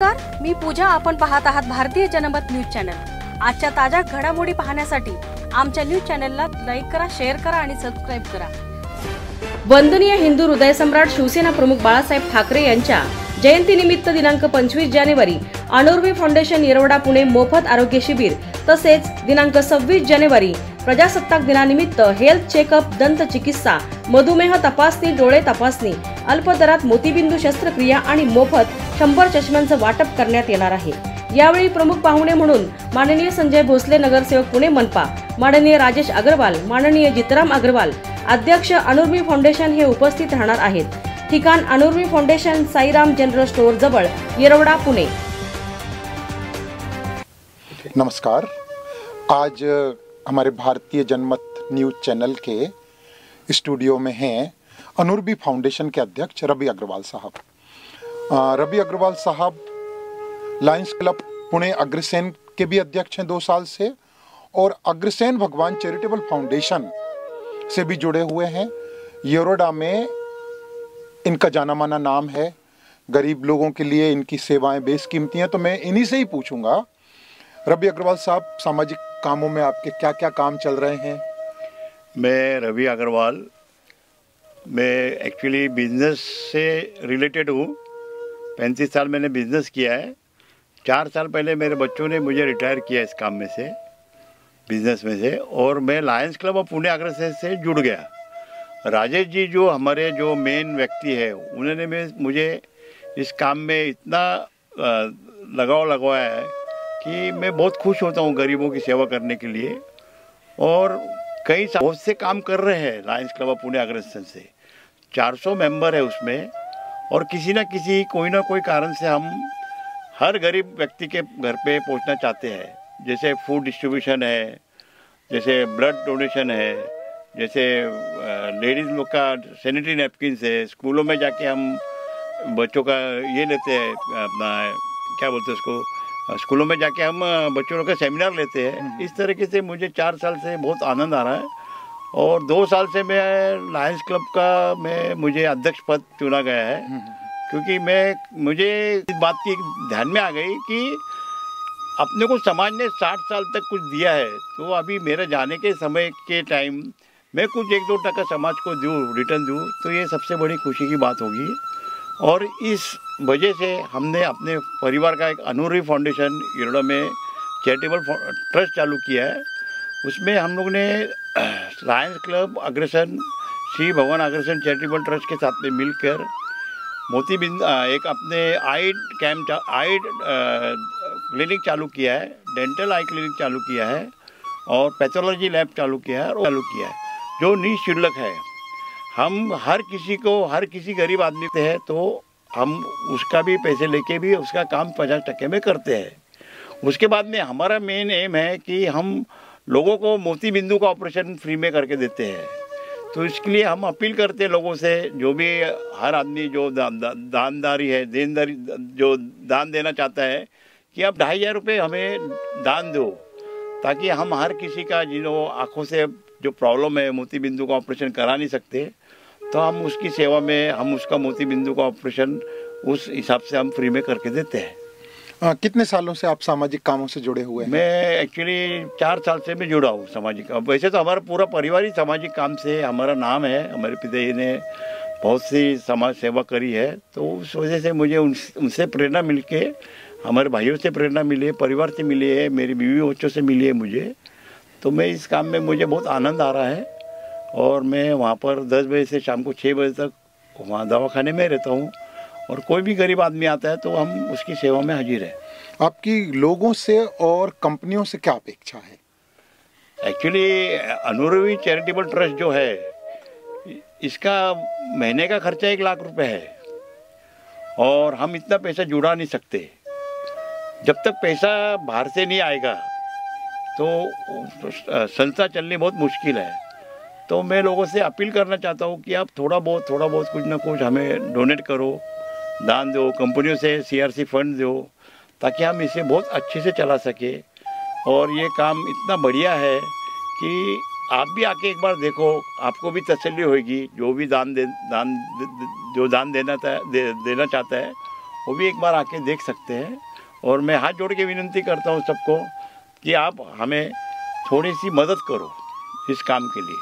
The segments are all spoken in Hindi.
नमस्कार, मी पूजा. आपण पाहत आहात भारतीय जनमत न्यूज चॅनल. आजच्या ताज्या घडामोडी पाहण्यासाठी आमच्या न्यूज चॅनलला लाईक करा, शेअर करा आणि सबस्क्राइब करा. वंदनीय हिंदू हृदयसम्राट शिवसेना प्रमुख बाळासाहेब ठाकरे यांच्या जयंतीनिमित्त दिनांक 25 जानेवारी अनुर्वी फाउंडेशन येरवडा पुणे मोफत आरोग्य शिबिर तसेच दिनांक 26 जानेवारी प्रजासत्ताक दिनानिमित्त हेल्थ चेकअप, दंत चिकित्सा, मधुमेह तपासणी, डोळे तपासणी, अल्पदरात मोतीबिंदू शस्त्रक्रिया आणि मोफत 100 चष्म्यांचं वाटप करण्यात येणार आहे. यावेळी प्रमुख पाहुणे म्हणून माननीय संजय भोसले, नगरसेवक पुणे मनपा, माननीय राजेश अग्रवाल, माननीय जितराम अग्रवाल, अध्यक्ष अनुर्वी फाउंडेशन हे उपस्थित राहणार आहेत. ठिकाण अनुर्वी फाउंडेशन, साईराम जनरल स्टोर जवळ, येरवडा, पुणे. नमस्कार. आज हमारे भारतीय जनमत न्यूज चैनल के स्टूडियो में हैं अनुर्वी फाउंडेशन के अध्यक्ष रवि अग्रवाल साहब. रवि अग्रवाल साहब लायंस क्लब पुणे अग्रसेन के भी अध्यक्ष हैं 2 साल से और अग्रसेन भगवान चैरिटेबल फाउंडेशन से भी जुड़े हुए हैं. येरवडा में इनका जाना माना नाम है. गरीब लोगों के लिए इनकी सेवाएं बेशकीमती हैं. तो मैं इन्हीं से ही पूछूंगा, रवि अग्रवाल साहब, सामाजिक कामों में आपके क्या क्या काम चल रहे हैं? मैं रवि अग्रवाल, मैं एक्चुअली बिजनेस से रिलेटेड हूँ. 35 साल मैंने बिजनेस किया है. 4 साल पहले मेरे बच्चों ने मुझे रिटायर किया इस काम में से, बिजनेस में से, और मैं Lions club of Pune Agrasen से जुड़ गया. राजेश जी जो हमारे जो मेन व्यक्ति है, उन्होंने मुझे इस काम में इतना लगाव लगवाया है कि मैं बहुत खुश होता हूँ गरीबों की सेवा करने के लिए. और बहुत से काम कर रहे हैं Lions club of Pune Agrasen से. 400 मेंबर है उसमें, और किसी न किसी कोई ना कोई कारण से हम हर गरीब व्यक्ति के घर पे पहुंचना चाहते हैं. जैसे फूड डिस्ट्रीब्यूशन है, जैसे ब्लड डोनेशन है, जैसे लेडीज़ लोग का सैनिटरी नैपकिन्स है. स्कूलों में जाके हम बच्चों का ये लेते हैं, अपना क्या बोलते हैं उसको, स्कूलों में जाके हम बच्चों लोग का सेमिनार लेते हैं. इस तरीके से मुझे 4 साल से बहुत आनंद आ रहा है. और 2 साल से मैं लायंस क्लब का मुझे अध्यक्ष पद चुना गया है, क्योंकि मुझे इस बात की ध्यान में आ गई कि अपने को समाज ने 60 साल तक कुछ दिया है, तो अभी मेरे जाने के समय के टाइम मैं कुछ 1-2 टका समाज को दूँ, रिटर्न दूँ, तो ये सबसे बड़ी खुशी की बात होगी. और इस वजह से हमने अपने परिवार का एक अनुर्वी फाउंडेशन येरवडा में चैरिटेबल ट्रस्ट चालू किया है. उसमें हम लोग ने लायंस क्लब अग्रसेन, श्री भगवान अग्रसेन चैरिटेबल ट्रस्ट के साथ में मिलकर मोतीबिंद एक अपने आई क्लिनिक चालू किया है, डेंटल आई क्लिनिक चालू किया है, और पैथोलॉजी लैब चालू किया है, जो निःशुल्क है. हम हर किसी गरीब आदमी से है तो हम उसका भी पैसे लेके भी उसका काम 50% में करते हैं. उसके बाद में हमारा मेन एम है कि हम लोगों को मोतीबिंदु का ऑपरेशन फ्री में करके देते हैं. तो इसके लिए हम अपील करते हैं लोगों से, जो भी हर आदमी जो दानदारी है, जो दान देना चाहता है, कि आप 2500 रुपये हमें दान दो, ताकि हम हर किसी का जिन्हों आँखों से जो प्रॉब्लम है, मोतीबिंदु का ऑपरेशन करा नहीं सकते, तो हम उसकी सेवा में हम उसका मोतीबिंदु का ऑपरेशन उस हिसाब से हम फ्री में करके देते हैं. कितने सालों से आप सामाजिक कामों से जुड़े हुए हैं? मैं एक्चुअली 4 साल से मैं जुड़ा हूँ सामाजिक. वैसे तो हमारा पूरा परिवार ही सामाजिक काम से हमारा नाम है. हमारे पिताजी ने बहुत सी समाज सेवा करी है, तो उस वजह से मुझे उनसे प्रेरणा मिल के, हमारे भाइयों से प्रेरणा मिली है, परिवार से मिली है, मेरी बीवी बच्चों से मिली है मुझे. तो मैं इस काम में मुझे बहुत आनंद आ रहा है. और मैं वहाँ पर 10 बजे से शाम को 6 बजे तक वहाँ दवाखाने में रहता हूँ, और कोई भी गरीब आदमी आता है तो हम उसकी सेवा में हाजिर है. आपकी लोगों से और कंपनियों से क्या अपेक्षा है? एक्चुअली अनुर्वी चैरिटेबल ट्रस्ट जो है, इसका महीने का खर्चा 1 लाख रुपए है, और हम इतना पैसा जुड़ा नहीं सकते. जब तक पैसा बाहर से नहीं आएगा तो संस्था चलनी बहुत मुश्किल है. तो मैं लोगों से अपील करना चाहता हूँ कि आप थोड़ा बहुत कुछ ना कुछ हमें डोनेट करो, दान दो, कंपनियों से CRC फंड दो, ताकि हम इसे बहुत अच्छे से चला सके. और ये काम इतना बढ़िया है कि आप भी आके एक बार देखो, आपको भी तसल्ली होगी. जो भी दान देना चाहता है वो भी एक बार आके देख सकते हैं। और मैं हाथ जोड़ के विनती करता हूँ सबको कि आप हमें थोड़ी सी मदद करो इस काम के लिए।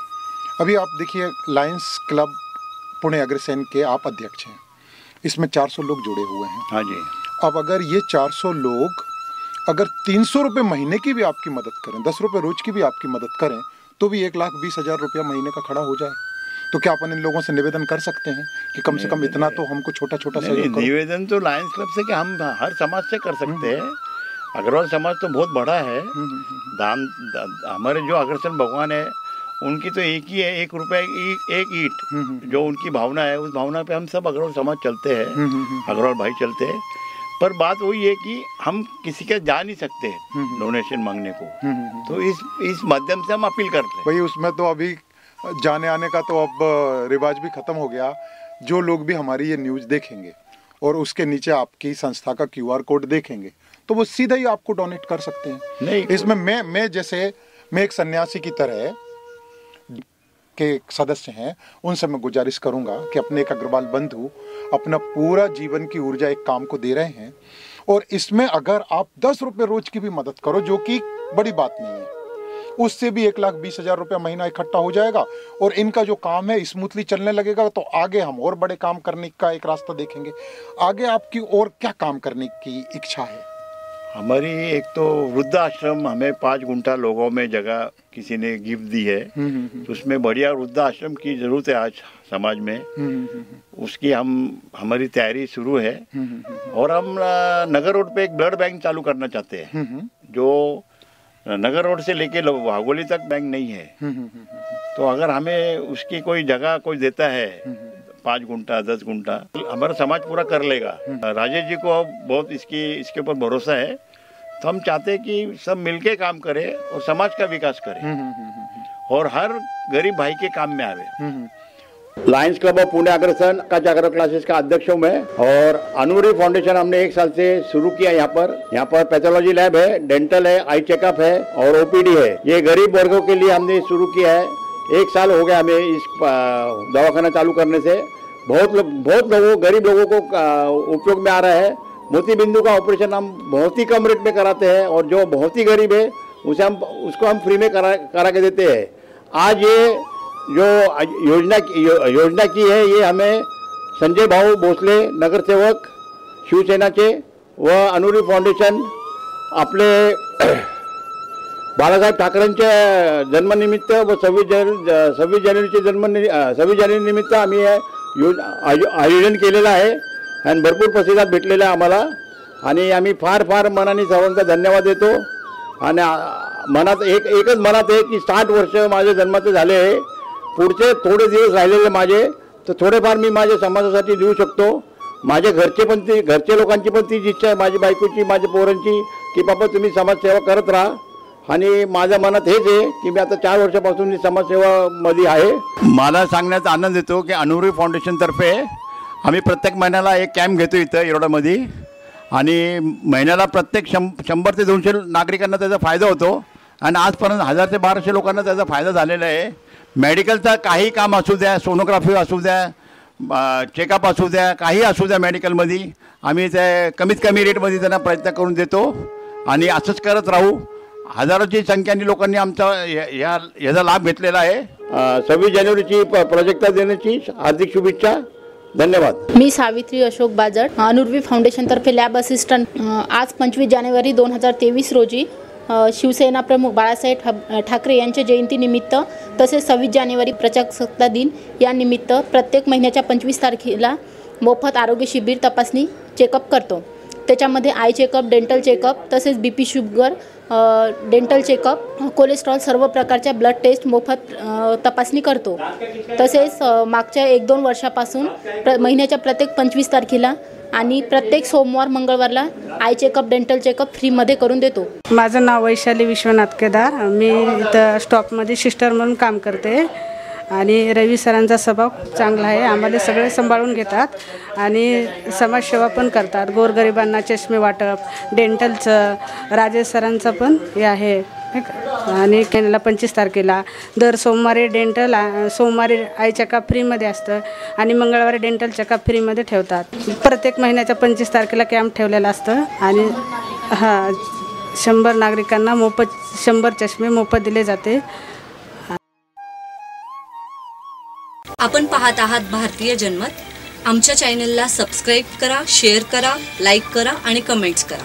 अभी आप देखिए, लायंस क्लब पुणे अग्रसेन के आप अध्यक्ष हैं, इसमें 400 लोग जुड़े हुए हैं। हाँ जी। अब अगर ये 400 लोग अगर 300 रुपये महीने की भी आपकी मदद करें, 10 रुपये रोज की भी आपकी मदद करें, तो भी 1,20,000 रुपया महीने का खड़ा हो जाए। तो क्या अपन इन लोगों से निवेदन कर सकते हैं कि कम से कम इतना तो हमको छोटा छोटा सहयोग करो? निवेदन तो लायंस क्लब से कि हम हर समाज से कर सकते हैं। अग्रवाल समाज तो बहुत बड़ा है। हमारे जो अग्रसेन भगवान है उनकी तो एक ही है, 1 रुपये एक ईंट, जो उनकी भावना है उस भावना पे हम सब अग्रवाल समाज चलते हैं, अग्रवाल भाई चलते हैं। पर बात वही है कि हम किसी के जा नहीं सकते डोनेशन मांगने को, तो इस माध्यम से हम अपील करते हैं। भाई उसमें तो अभी जाने आने का तो अब रिवाज भी खत्म हो गया। जो लोग भी हमारी ये न्यूज़ देखेंगे और उसके नीचे आपकी संस्था का QR कोड देखेंगे तो वो सीधा ही आपको डोनेट कर सकते हैं। नहीं, इसमें मैं एक सन्यासी की तरह के सदस्य हैं, उनसे मैं गुजारिश करूंगा कि अपने एक अग्रवाल बंधु अपना पूरा जीवन की ऊर्जा एक काम को दे रहे हैं, और इसमें अगर आप 10 रुपये रोज की भी मदद करो, जो कि बड़ी बात नहीं है, उससे भी 1,20,000 रुपया महीना इकट्ठा हो जाएगा और इनका जो काम है स्मूथली चलने लगेगा। तो आगे हम और बड़े काम करने का एक रास्ता देखेंगे। आगे आपकी और क्या काम करने की इच्छा है? हमारी एक तो वृद्धाश्रम, हमें 5 गुंठा लोगों में जगह किसी ने गिफ्ट दी है, तो उसमें बढ़िया वृद्धाश्रम की जरूरत है आज समाज में। उसकी हमारी तैयारी शुरू है। और हम नगर रोड पे एक ब्लड बैंक चालू करना चाहते हैं, जो नगर रोड से लेके वाघोली तक बैंक नहीं है। तो अगर हमें उसकी कोई जगह कोई देता है 5 गुंठा 10 गुंठा, हमारा समाज पूरा कर लेगा। राजेश जी को बहुत इसके ऊपर भरोसा है। तो हम चाहते हैं कि सब मिलके काम करें और समाज का विकास करें और हर गरीब भाई के काम में आवे। Lions club of Pune Agrasen का जागरण क्लासेस का अध्यक्ष हूँ मैं। और अनुरी फाउंडेशन हमने 1 साल से शुरू किया। यहाँ पर पैथोलॉजी लैब है, डेंटल है, आई चेकअप है और OPD है। ये गरीब वर्गों के लिए हमने शुरू किया है। 1 साल हो गया हमें इस दवाखाना चालू करने से। बहुत लोगों गरीब लोगों को उपयोग में आ रहा है। मोती बिंदु का ऑपरेशन हम बहुत ही कम रेट में कराते हैं और जो बहुत ही गरीब है उसको हम फ्री में करा के देते हैं। आज ये जो योजना की है, ये हमें संजय भाऊ भोसले नगर सेवक शिवसेना के व अनुरी फाउंडेशन आपले बाळासाहेब ठाकरेंच्या जन्मनिमित्त व 26 जानेवारी निमित्त आम्ही आयोजन केलेलं आहे आणि भरपूर प्रतिसाद भेटलेला आहे आम्हाला। आणि आम्ही फार मनाने सर्वांचा धन्यवाद देतो। आणि मनात एकच मनात आहे की 60 वर्ष माझे जन्माचे झाले आहे, पुढचे थोडे दिवस राहिलेले माझे, तर थोडेफार मी माझ्या समाजासाठी देऊ शकतो। माझे घरचे लोकांची पण तीच इच्छा आहे, माझी बायकोची, माझ्या पोरांची, की बाबा तुम्ही समाजसेवा करत राहा। आणि माझ्या मनात हेच आहे की मी आता 4 वर्षापासून मी समाजसेवामध्ये आहे। मला सांगण्याचा आनंद येतो की अनुरी फाउंडेशनतर्फे आम्ही प्रत्येक महिन्याला एक कॅम्प घेतो इथं येरवड्यामध्ये आणि महिन्याला प्रत्येक 100 ते 200 नागरिकांना त्याचा फायदा होतो आणि आजपर्यंत 1000 ते 1200 लोकांना त्याचा फायदा झालेला आहे। मेडिकलचा काही काम असू द्या, सोनोग्राफी असू द्या, चेकअप असू द्या, काही असू द्या, मेडिकलमध्ये आम्ही ते कमीत कमी रेटमध्ये त्यांना प्रयत्न करून देतो आणि असंच करत राहू। हजारोची संख्येने लोकांनी आमचा याचा लाभ घेतलेला आहे। 26 जानेवारीची प्राजक्ता देण्याची हार्दिक शुभेच्छा। धन्यवाद। मी सावित्री अशोक बाजट, अनुर्वी फाउंडेशनतर्फे लॅब असिस्टंट। आज 25 जानेवारी 2023 रोजी शिवसेना प्रमुख बाळासाहेब ठाकरे यांच्या जयंतीनिमित्त तसेच 26 जानेवारी प्रजासत्ताक दिन या निमित्त प्रत्येक महिन्याच्या 25 तारखेला मोफत आरोग्य शिबिर तपासणी चेकअप करतो। त्याच्यामध्ये आय चेकअप, डेंटल चेकअप, तसेच BP sugar, dental checkup, cholesterol, सर्व प्रकारच्या ब्लड टेस्ट मोफत तपासणी करतो। तसेच मागच्या 1-2 वर्षापासून महिन्याच्या प्रत्येक 25 तारखेला आणि प्रत्येक सोमवार मंगळवारला आय चेकअप, डेंटल चेकअप फ्रीमध्ये करून देतो। माझं नाव वैशाली विश्वनाथ केदार, मी इथं स्टॉपमध्ये सिस्टर म्हणून काम करते आणि रवी सरांचा स्वभाव चांगला आहे। आम्हाला सगळे सांभाळून घेतात आणि समाजसेवा पण करतात। गोरगरिबांना चष्मे वाटप, डेंटलचं राजेश सरांचं पण हे आहे। आणि केलेला 25 तारखेला दर सोमवारी डेंटल सोमवारी आय चेकअप फ्रीमध्ये असतं आणि मंगळवारी डेंटल चेकअप फ्रीमध्ये ठेवतात. प्रत्येक महिन्याच्या 25 तारखेला कॅम्प ठेवलेला असतं आणि 100 नागरिकांना मोफत 100 चष्मे मोफत दिले जाते. आपण पाहत आहात भारतीय जनमत. आमच्या चॅनलला सबस्क्राईब करा, शेअर करा, लाईक करा आणि कमेंट्स करा.